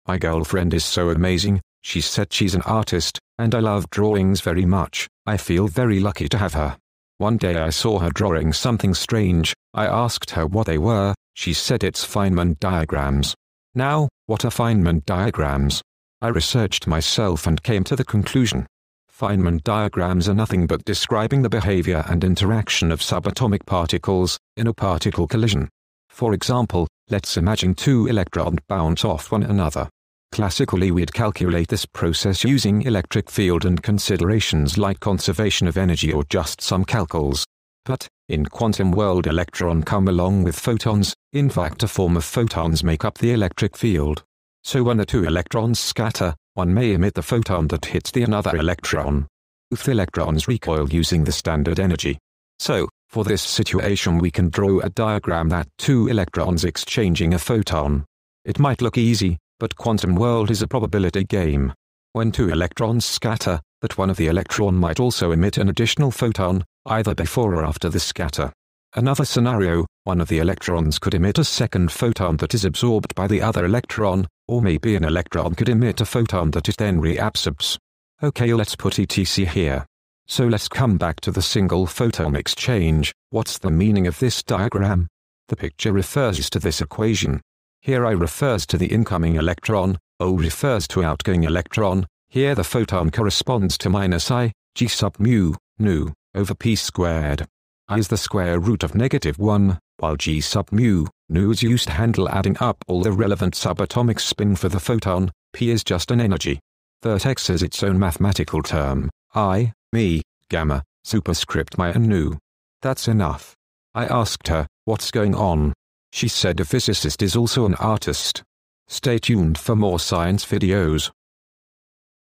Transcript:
My girlfriend is so amazing, she said she's an artist, and I love drawings very much. I feel very lucky to have her. One day I saw her drawing something strange. I asked her what they were. She said it's Feynman diagrams. Now, what are Feynman diagrams? I researched myself and came to the conclusion. Feynman diagrams are nothing but describing the behavior and interaction of subatomic particles in a particle collision. For example, let's imagine two electrons bounce off one another. Classically, we'd calculate this process using electric field and considerations like conservation of energy or just some calculs. But, in quantum world, electrons come along with photons. In fact, a form of photons make up the electric field. So when the two electrons scatter, one may emit the photon that hits the another electron. Both electrons recoil using the standard energy. So, for this situation we can draw a diagram that two electrons exchanging a photon. It might look easy, but quantum world is a probability game. When two electrons scatter, that one of the electron might also emit an additional photon, either before or after the scatter. Another scenario, one of the electrons could emit a second photon that is absorbed by the other electron, or maybe an electron could emit a photon that it then reabsorbs. Okay, let's put etc here. So let's come back to the single photon exchange. What's the meaning of this diagram? The picture refers to this equation. Here I refers to the incoming electron, O refers to outgoing electron. Here the photon corresponds to minus I, G sub mu, nu, over p squared. I is the square root of -1, while G sub mu, nu is used to handle adding up all the relevant subatomic spin for the photon. P is just an energy. Vertex is its own mathematical term. I, me, gamma, superscript mi and nu. That's enough. I asked her, what's going on? She said a physicist is also an artist. Stay tuned for more science videos.